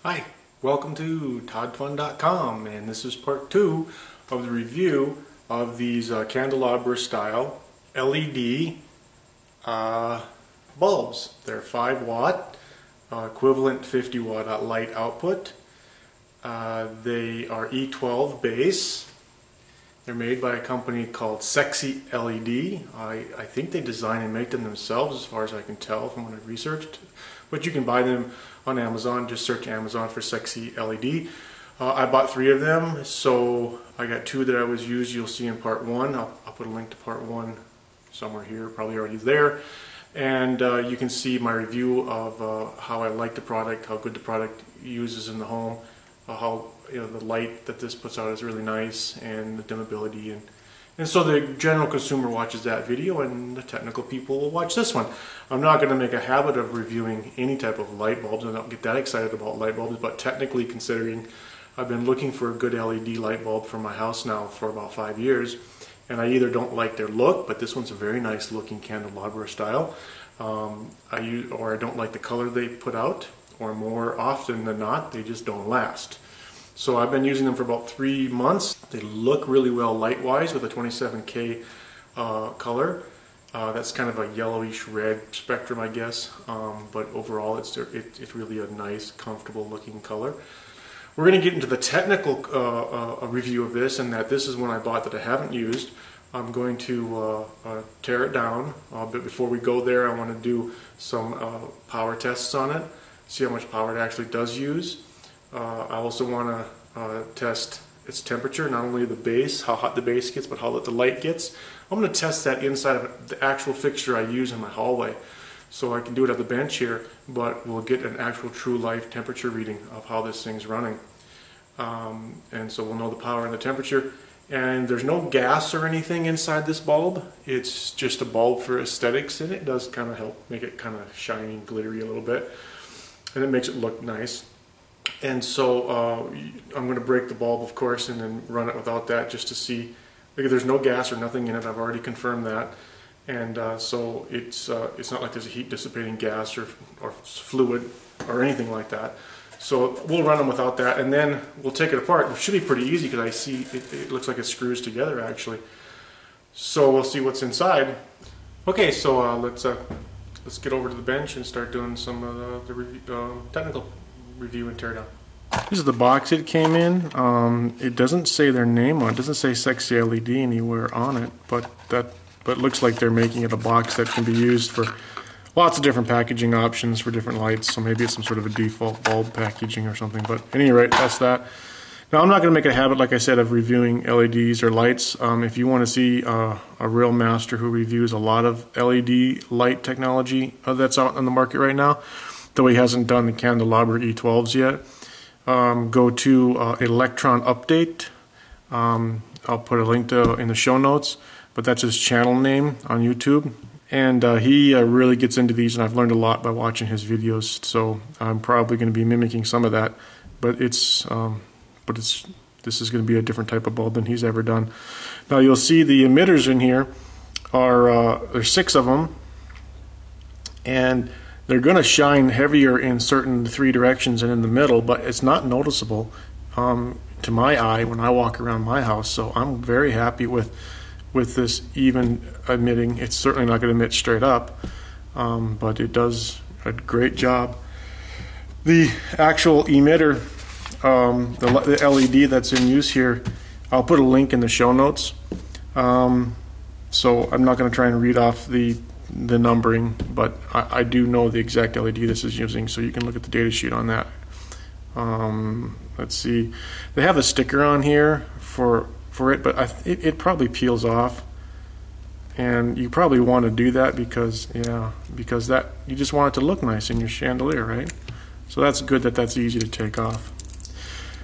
Hi, welcome to toddfun.com, and this is part 2 of the review of these Candelabra style LED bulbs. They're 5 watt, equivalent 50 watt light output. They are E12 base. They're made by a company called Sexy LED. I think they design and make them themselves as far as I can tell from what I've researched. But you can buy them on Amazon. Just search Amazon for Sexy LED. I bought 3 of them, so I got 2 that I was used. You'll see in part 1. I'll put a link to part 1 somewhere here, probably already there. And you can see my review of how I like the product, how good the product uses in the home, how the light that this puts out is really nice, and the dimmability, and so the general consumer watches that video and the technical people will watch this one. I'm not going to make a habit of reviewing any type of light bulbs. I don't get that excited about light bulbs, but technically considering I've been looking for a good LED light bulb for my house now for about 5 years, and I either don't like their look, but this one's a very nice looking candelabra style, or I don't like the color they put out, or more often than not they just don't last. So I've been using them for about 3 months. They look really well light-wise with a 27K color. That's kind of a yellowish red spectrum, I guess. But overall, it's really a nice, comfortable-looking color. We're going to get into the technical review of this, and that this is one I bought that I haven't used. I'm going to tear it down. But before we go there, I want to do some power tests on it, see how much power it actually does use. I also want to test its temperature, not only the base, how hot the base gets, but how hot the light gets. I'm going to test that inside of the actual fixture I use in my hallway. So I can do it at the bench here, but we'll get an actual true life temperature reading of how this thing's running. And so we'll know the power and the temperature. And there's no gas or anything inside this bulb. It's just a bulb for aesthetics, and it does kind of help make it kind of shiny and glittery a little bit. And it makes it look nice. And so I'm going to break the bulb, of course, and then run it without that just to see. Look, there's no gas or nothing in it. I've already confirmed that. And so it's not like there's a heat dissipating gas or fluid or anything like that. So we'll run them without that, and then we'll take it apart. It should be pretty easy because I see it looks like it screws together actually. So we'll see what's inside. Okay, so let's get over to the bench and start doing some of the technical review and teardown. This is the box it came in. It doesn't say their name on it. It doesn't say Sexy LED anywhere on it, but it looks like they're making it a box that can be used for lots of different packaging options for different lights. So maybe it's some sort of a default bulb packaging or something. But at any rate, that's that. Now I'm not going to make a habit, like I said, of reviewing LEDs or lights. If you want to see a real master who reviews a lot of LED light technology that's out on the market right now, though he hasn't done the Candelabra E12s yet, go to Electron Update. I'll put a link in the show notes, but that's his channel name on YouTube. And he really gets into these, and I've learned a lot by watching his videos. So I'm probably going to be mimicking some of that, but this is going to be a different type of bulb than he's ever done. Now you'll see the emitters in here there's 6 of them, and they're going to shine heavier in certain 3 directions and in the middle, but it's not noticeable to my eye when I walk around my house. So I'm very happy with this even emitting. It's certainly not going to emit straight up, but it does a great job. The actual emitter, the LED that's in use here, I'll put a link in the show notes. So I'm not going to try and read off the numbering, but I do know the exact LED this is using, so you can look at the data sheet on that. Let's see, they have a sticker on here for it, but it probably peels off, and you probably want to do that because that you just want it to look nice in your chandelier, right? So that's good that that's easy to take off.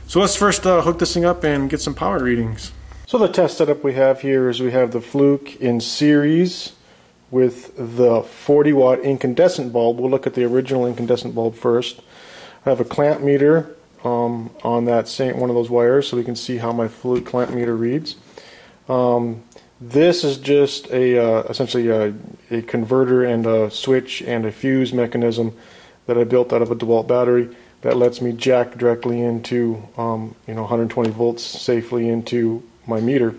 So let's first hook this thing up and get some power readings. So the test setup we have here is we have the Fluke in series with the 40 watt incandescent bulb. We'll look at the original incandescent bulb first. I have a clamp meter on that same one of those wires, so we can see how my Fluke clamp meter reads. This is just essentially a converter and a switch and a fuse mechanism that I built out of a DeWalt battery that lets me jack directly into 120 volts safely into my meter.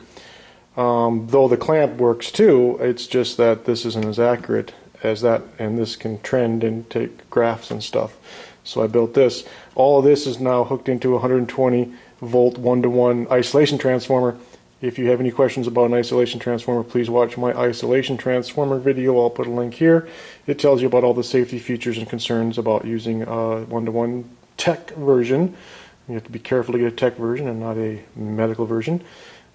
Though the clamp works too, it's just that this isn't as accurate as that, and this can trend and take graphs and stuff. So I built this. All of this is now hooked into a 120 volt 1-to-1 isolation transformer. If you have any questions about an isolation transformer, please watch my isolation transformer video. I'll put a link here. It tells you about all the safety features and concerns about using a 1-to-1 tech version. You have to be careful to get a tech version and not a medical version.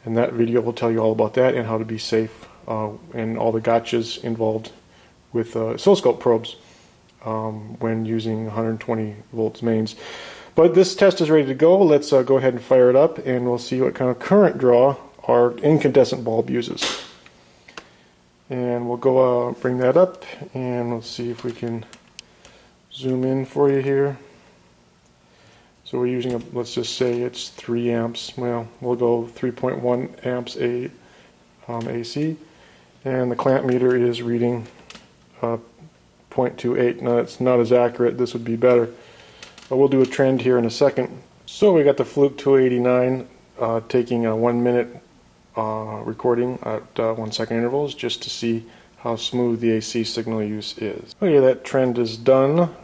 And that video will tell you all about that and how to be safe and all the gotchas involved with oscilloscope probes when using 120 volts mains. But this test is ready to go. Let's go ahead and fire it up, and we'll see what kind of current draw our incandescent bulb uses. And we'll go bring that up, and we'll see if we can zoom in for you here. So we're using let's just say it's 3 amps. Well, we'll go 3.1 amps AC, and the clamp meter is reading 0.28. Now it's not as accurate. This would be better, but we'll do a trend here in a second. So we got the Fluke 289 taking a 1 minute recording at 1 second intervals just to see how smooth the AC signal use is. Okay, that trend is done.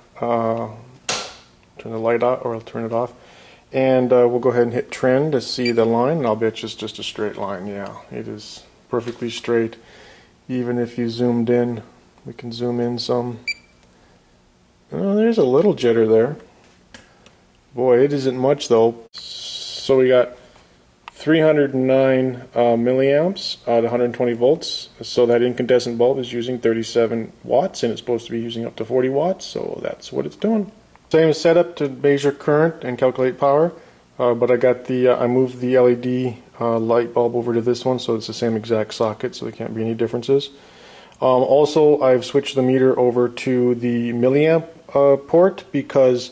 Turn the light out, or I'll turn it off, and we'll go ahead and hit trend to see the line, and I'll bet it's just a straight line. Yeah, it is perfectly straight. Even if you zoomed in, we can zoom in some. Oh, there's a little jitter there. Boy, it isn't much though. So we got 309 milliamps at 120 volts. So that incandescent bulb is using 37 watts, and it's supposed to be using up to 40 watts. So that's what it's doing. Same setup to measure current and calculate power, but I got I moved the LED light bulb over to this one, so it's the same exact socket, so there can't be any differences. Also, I've switched the meter over to the milliamp port because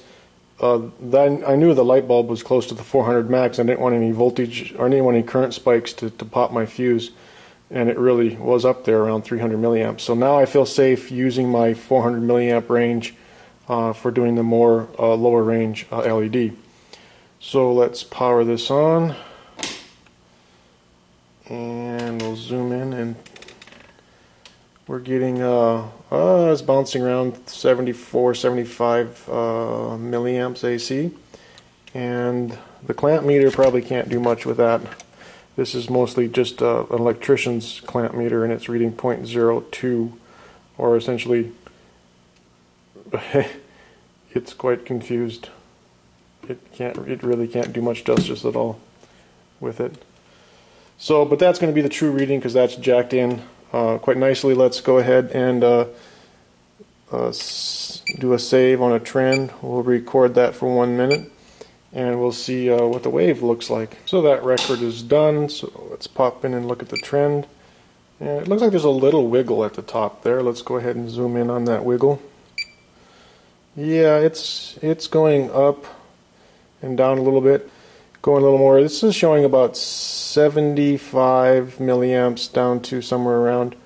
then I knew the light bulb was close to the 400 max. I didn't want any voltage, or I didn't want any current spikes to pop my fuse, and it really was up there around 300 milliamps. So now I feel safe using my 400 milliamp range for doing the more lower range LED. So let's power this on, and we'll zoom in, and we're getting it's bouncing around 74, 75 milliamps AC, and the clamp meter probably can't do much with that. This is mostly just an electrician's clamp meter, and it's reading 0.02, or essentially it's quite confused. It really can't do much justice at all with it. So, but that's going to be the true reading because that's jacked in quite nicely. Let's go ahead and do a save on a trend. We'll record that for 1 minute, and we'll see what the wave looks like. So that record is done. So let's pop in and look at the trend. And it looks like there's a little wiggle at the top there. Let's go ahead and zoom in on that wiggle. Yeah, it's going up and down a little bit, going a little more. This is showing about 75 milliamps down to somewhere around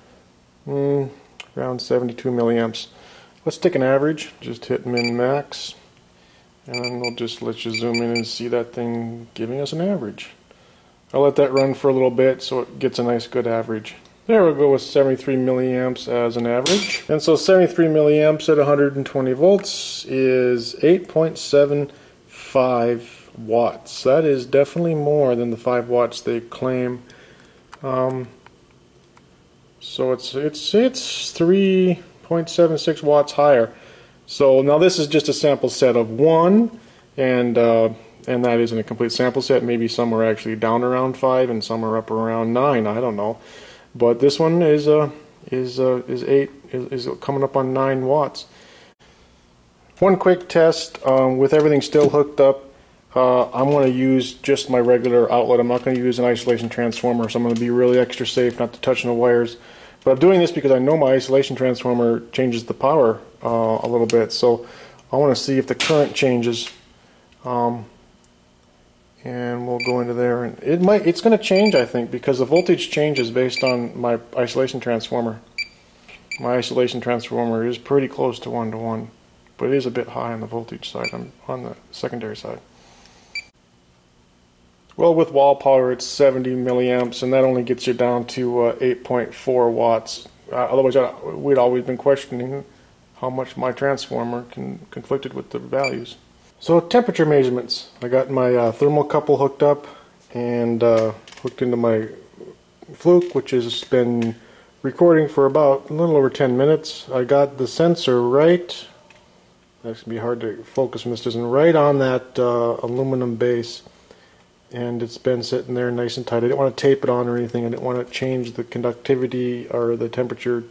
72 milliamps. Let's take an average. Just hit min max, and we'll just let you zoom in and see that thing giving us an average. I'll let that run for a little bit so it gets a nice good average. There we'll go with 73 milliamps as an average. And so 73 milliamps at 120 volts is 8.75 watts. That is definitely more than the 5 watts they claim. So it's 3.76 watts higher. So now this is just a sample set of 1, and that isn't a complete sample set. Maybe some are actually down around 5 and some are up around 9. I don't know. But this one is coming up on 9 watts. One quick test with everything still hooked up. I'm going to use just my regular outlet. I'm not going to use an isolation transformer, so I'm going to be really extra safe not to touch the wires. But I'm doing this because I know my isolation transformer changes the power a little bit, so I want to see if the current changes. And we'll go into there, and it's going to change, I think, because the voltage changes based on my isolation transformer. My isolation transformer is pretty close to 1-to-1. but it is a bit high on the voltage side, on the secondary side. Well, with wall power it's 70 milliamps, and that only gets you down to 8.4 watts. Otherwise, we'd always been questioning how much my transformer conflicted with the values. So temperature measurements. I got my thermocouple hooked up and hooked into my Fluke, which has been recording for about a little over 10 minutes. I got the sensor right. That's going to be hard to focus when this isn't right on that aluminum base. And it's been sitting there nice and tight. I didn't want to tape it on or anything. I didn't want to change the conductivity or the temperature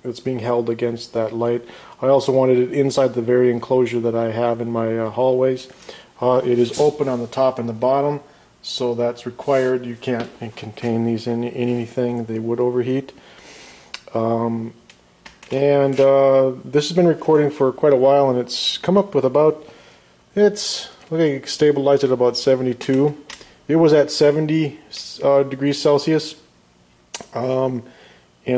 that's being held against that light. I also wanted it inside the very enclosure that I have in my hallways. It is open on the top and the bottom, so that's required. You can't contain these in anything. They would overheat. And this has been recording for quite a while, and it's come up with about, it's okay, stabilized at about 72. It was at 70 degrees Celsius in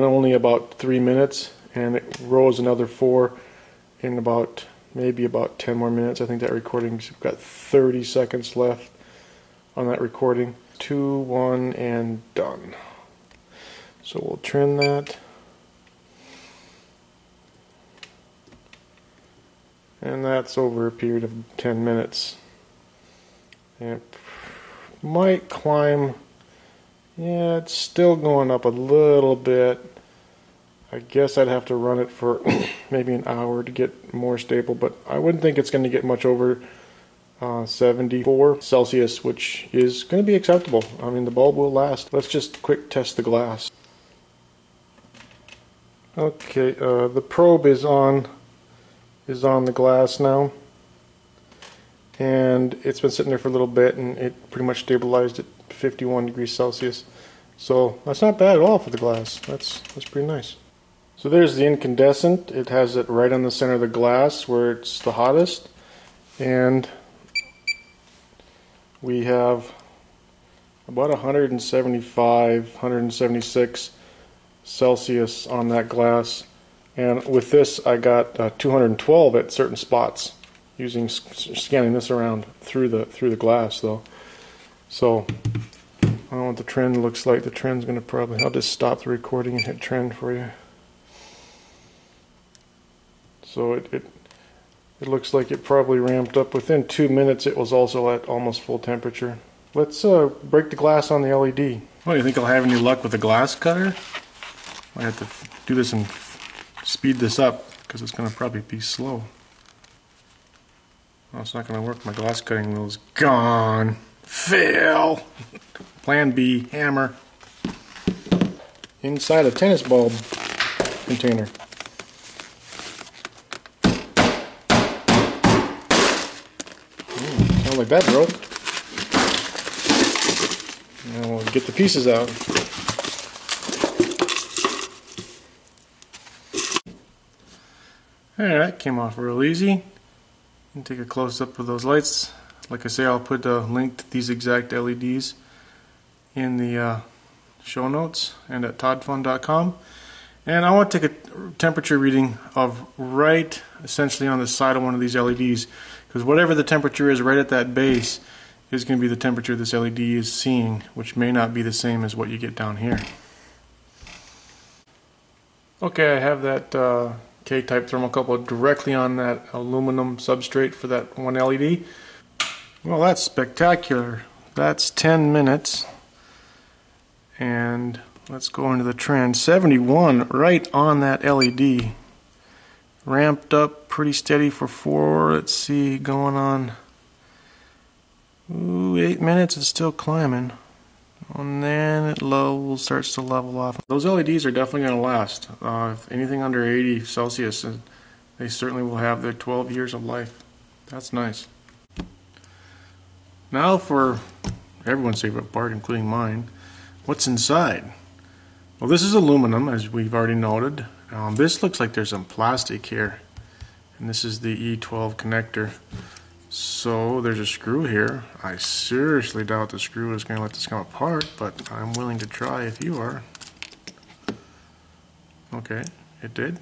only about 3 minutes, and it rose another 4 in about maybe about 10 more minutes. I think that recording's got 30 seconds left on that recording. 2, 1, and done. So we'll trim that. And that's over a period of 10 minutes. It might climb, yeah, it's still going up a little bit. I guess I'd have to run it for maybe an hour to get more stable, but I wouldn't think it's going to get much over 74 Celsius, which is going to be acceptable. I mean, the bulb will last. Let's just quick test the glass. Okay, the probe is on the glass now. And it's been sitting there for a little bit, and it pretty much stabilized at 51 degrees Celsius. So that's not bad at all for the glass. That's pretty nice. So there's the incandescent. It has it right on the center of the glass where it's the hottest. And we have about 175, 176 Celsius on that glass. And with this I got 212 at certain spots, using scanning this around through the glass though. So I don't know what the trend looks like. The trend's going to probably, I'll just stop the recording and hit trend for you. So it looks like it probably ramped up. Within 2 minutes it was also at almost full temperature. Let's break the glass on the LED. Well, you think I'll have any luck with the glass cutter? I have to do this and speed this up because it's going to probably be slow. Oh, it's not going to work. My glass cutting wheel's gone. Fail! Plan B, hammer. Inside a tennis ball container. Sounds like that broke. Now we'll get the pieces out. Alright, that came off real easy. And take a close-up of those lights. Like I say, I'll put a link to these exact LEDs in the show notes and at toddfun.com. And I want to take a temperature reading of right essentially on the side of one of these LEDs, because whatever the temperature is right at that base is going to be the temperature this LED is seeing, which may not be the same as what you get down here. Okay, I have that K-type thermocouple directly on that aluminum substrate for that one LED. Well, that's spectacular. That's 10 minutes. And let's go into the trend. 71 right on that LED. Ramped up pretty steady for 4, let's see, going on 8 minutes. It's still climbing. And then it starts to level off. Those LEDs are definitely going to last. If anything under 80 Celsius, they certainly will have their 12 years of life. That's nice. Now for everyone's favorite part, including mine, what's inside? Well, this is aluminum, as we've already noted. This looks like there's some plastic here. And this is the E12 connector. So there's a screw here. I seriously doubt the screw is going to let this come apart, but I'm willing to try if you are. Okay, it did.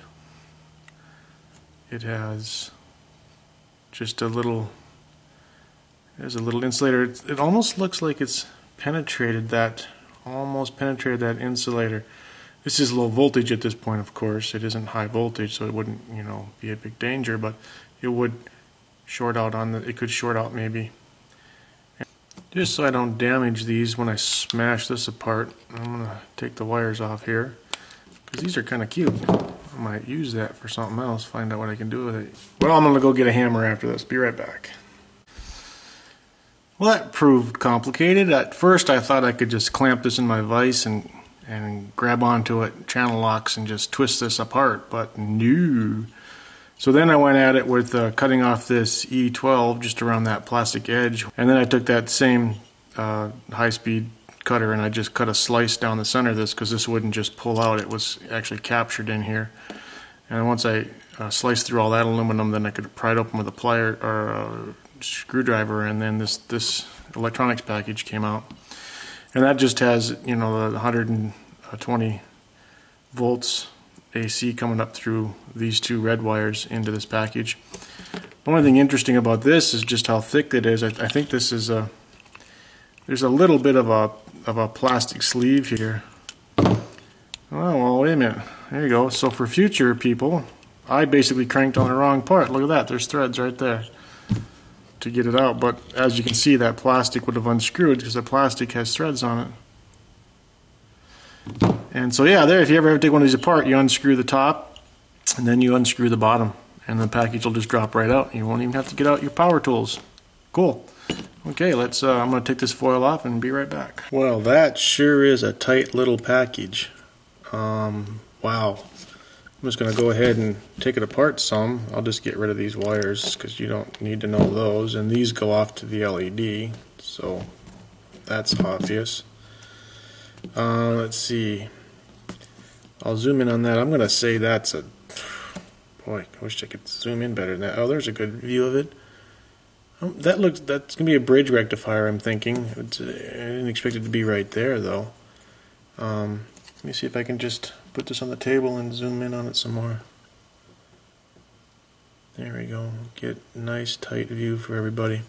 it has just a little, there's a little insulator. It almost looks like it's penetrated that, almost penetrated that insulator. This is low voltage at this point, of course. It isn't high voltage, so it wouldn't, you know, be a big danger, but it would short out on the, it could short out maybe. Just so I don't damage these when I smash this apart, I'm going to take the wires off here, because these are kind of cute. I might use that for something else, find out what I can do with it. Well, I'm going to go get a hammer after this. Be right back. Well, that proved complicated. At first I thought I could just clamp this in my vise and grab onto it, channel locks, and just twist this apart, but no. So then I went at it with cutting off this E12 just around that plastic edge, and then I took that same high-speed cutter and I just cut a slice down the center of this, because this wouldn't just pull out, it was actually captured in here. And once I sliced through all that aluminum, then I could pry it open with a plier or a screwdriver, and then this electronics package came out. And that just has, you know, the 120 volts AC coming up through these two red wires into this package. The only thing interesting about this is just how thick it is. I think this is there's a little bit of a plastic sleeve here. Oh well, wait a minute. There you go. So for future people, I basically cranked on the wrong part. Look at that. There's threads right there to get it out. But as you can see, that plastic would have unscrewed because the plastic has threads on it. And so yeah, there, if you ever have to take one of these apart, you unscrew the top and then you unscrew the bottom, and the package will just drop right out. You won't even have to get out your power tools. Cool. Okay, let's I'm going to take this foil off and be right back. Well, that sure is a tight little package. Wow. I'm just going to go ahead and take it apart some. I'll just get rid of these wires because you don't need to know those, and these go off to the LED, so that's obvious. Let's see. I'll zoom in on that. I'm going to say that's a... Boy, I wish I could zoom in better than that. Oh, there's a good view of it. That's going to be a bridge rectifier, I'm thinking. I didn't expect it to be right there, though. Let me see if I can just put this on the table and zoom in on it some more. There we go. Get a nice tight view for everybody.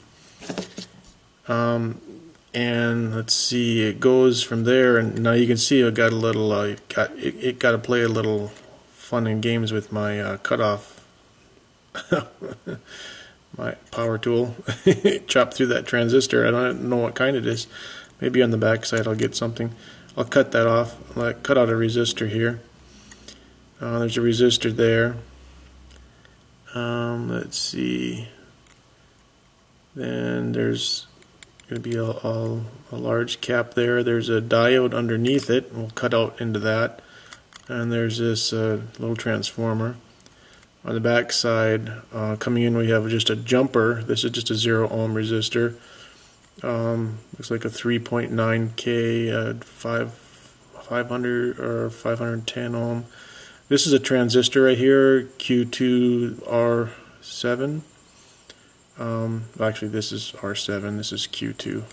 And let's see, it goes from there, and now you can see it got a little, it got to play a little fun and games with my cutoff, my power tool. Chop through that transistor. I don't know what kind it is. Maybe on the back side I'll get something. I'll cut that off. I'll cut out a resistor here. There's a resistor there. Let's see. Then there's going to be a large cap there. There's a diode underneath it. We'll cut out into that. And there's this little transformer. On the back side, coming in, we have just a jumper. This is just a 0 ohm resistor. Looks like a 3.9K 500 or 510 ohm. This is a transistor right here, Q2R7. Actually, this is R7. This is Q2.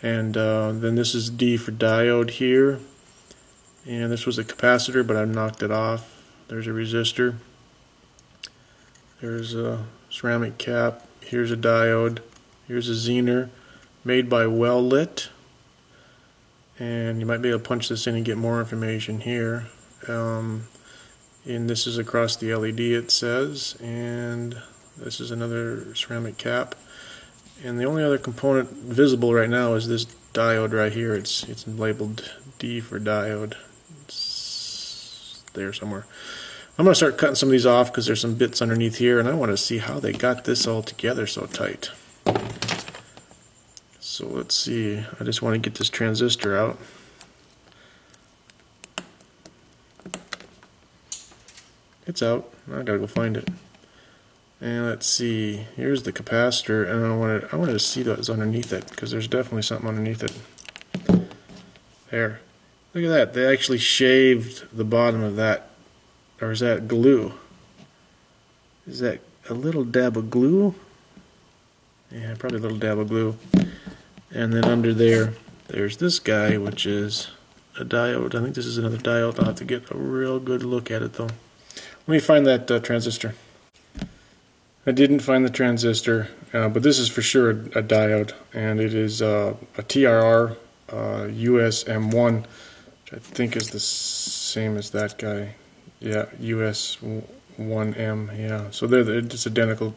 And then this is D for diode here. And this was a capacitor, but I knocked it off. There's a resistor. There's a ceramic cap. Here's a diode. Here's a Zener made by Well-Lit. And you might be able to punch this in and get more information here. And this is across the LED, it says. And this is another ceramic cap. And the only other component visible right now is this diode right here. It's labeled D for diode. It's there somewhere. I'm going to start cutting some of these off because there's some bits underneath here, and I want to see how they got this all together so tight. So let's see. I just want to get this transistor out. It's out. I gotta go find it. And let's see. Here's the capacitor, and I wanted to see what's underneath it because there's definitely something underneath it. There. Look at that. They actually shaved the bottom of that. Or is that glue? Is that a little dab of glue? Yeah, probably a little dab of glue. And then under there, there's this guy, which is a diode. I think this is another diode. I'll have to get a real good look at it, though. Let me find that transistor. I didn't find the transistor, but this is for sure a diode, and it is a TRR USM1, which I think is the same as that guy. Yeah, US1M, yeah. So it's identical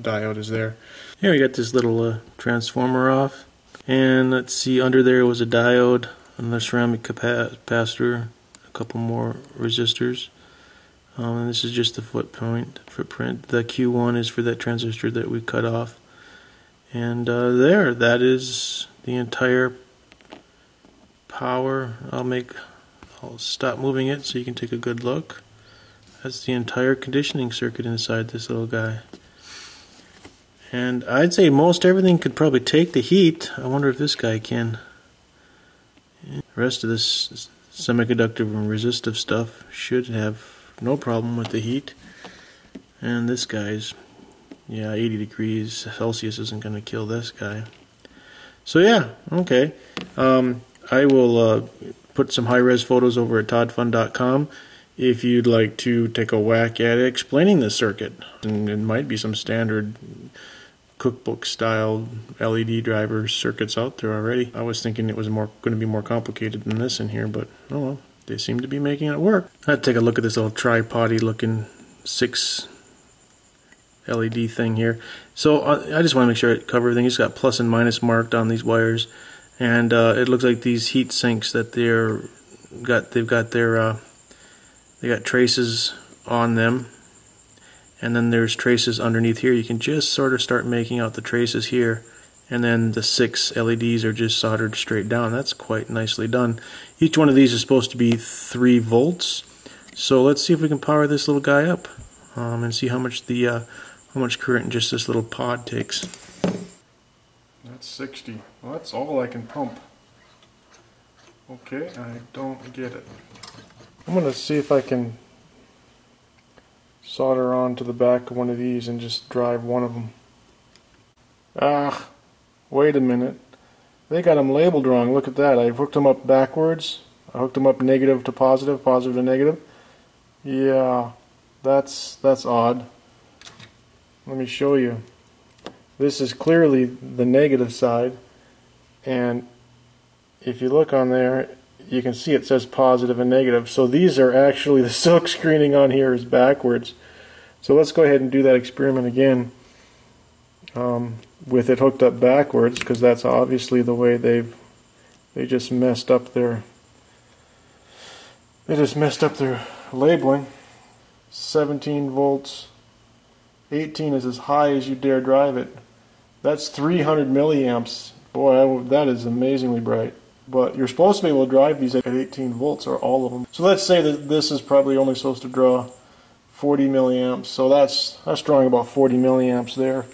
diode is there. Here we got this little transformer off, and let's see, under there was a diode, another ceramic capacitor, a couple more resistors. And this is just the footprint. The Q1 is for that transistor that we cut off. And that is the entire power. I'll stop moving it so you can take a good look. That's the entire conditioning circuit inside this little guy. And I'd say most everything could probably take the heat. I wonder if this guy can. The rest of this semiconductor and resistive stuff should have no problem with the heat. And this guy's, yeah, 80 degrees Celsius isn't going to kill this guy. So yeah, okay. I will put some high-res photos over at toddfun.com if you'd like to take a whack at explaining this circuit. And it might be some standard cookbook style LED driver circuits out there already. I was thinking it was going to be more complicated than this in here, but oh well. They seem to be making it work. I'd take a look at this little tripod-y looking 6 LED thing here. So I just want to make sure I cover everything. It's got plus and minus marked on these wires, and it looks like these heat sinks that they've got traces on them, and then there's traces underneath here. You can just sort of start making out the traces here. And then the 6 LEDs are just soldered straight down. That's quite nicely done. Each one of these is supposed to be 3 volts. So let's see if we can power this little guy up and see how much current just this little pod takes. That's 60. Well, that's all I can pump. Okay, I don't get it. I'm going to see if I can solder on to the back of one of these and just drive one of them. Ah. Wait a minute. They got them labeled wrong. Look at that. I hooked them up backwards. I hooked them up negative to positive, positive to negative. Yeah, that's odd. Let me show you. This is clearly the negative side, and if you look on there, you can see it says positive and negative. So these are actually, the silk screening on here is backwards. So let's go ahead and do that experiment again. With it hooked up backwards, because that's obviously the way they just messed up their labeling. 17 volts, 18 is as high as you dare drive it. That's 300 milliamps. Boy, that is amazingly bright. But you're supposed to be able to drive these at 18 volts, or all of them. So let's say that this is probably only supposed to draw 40 milliamps. So that's drawing about 40 milliamps there.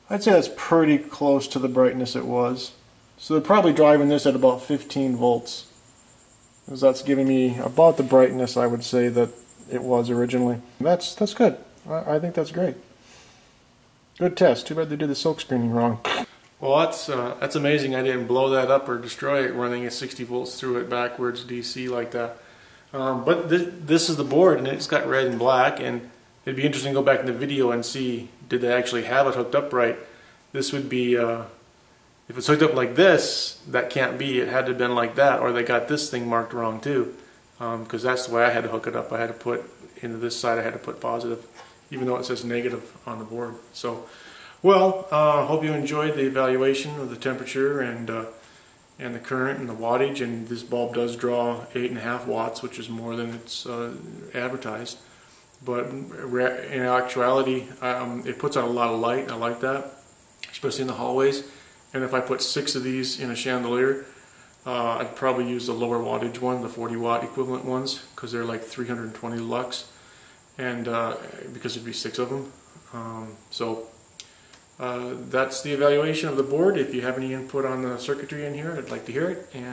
I'd say that's pretty close to the brightness it was. So they're probably driving this at about 15 volts. Because that's giving me about the brightness I would say that it was originally. That's good. I think that's great. Good test. Too bad they did the silk screening wrong. Well, that's amazing. I didn't blow that up or destroy it running at 60 volts through it backwards DC like that. But this is the board, and it's got red and black, and it'd be interesting to go back in the video and see, did they actually have it hooked up right? This would be, if it's hooked up like this, that can't be. It had to have been like that, or they got this thing marked wrong too. Because that's the way I had to hook it up. I had to put, into this side I had to put positive, even though it says negative on the board. So, well, hope you enjoyed the evaluation of the temperature and the current and the wattage. And this bulb does draw 8.5 watts, which is more than it's advertised. But in actuality, it puts out a lot of light, and I like that, especially in the hallways. And if I put 6 of these in a chandelier, I'd probably use the lower wattage one, the 40 watt equivalent ones, because they're like 320 lux, and because there'd be 6 of them. That's the evaluation of the board. If you have any input on the circuitry in here, I'd like to hear it. And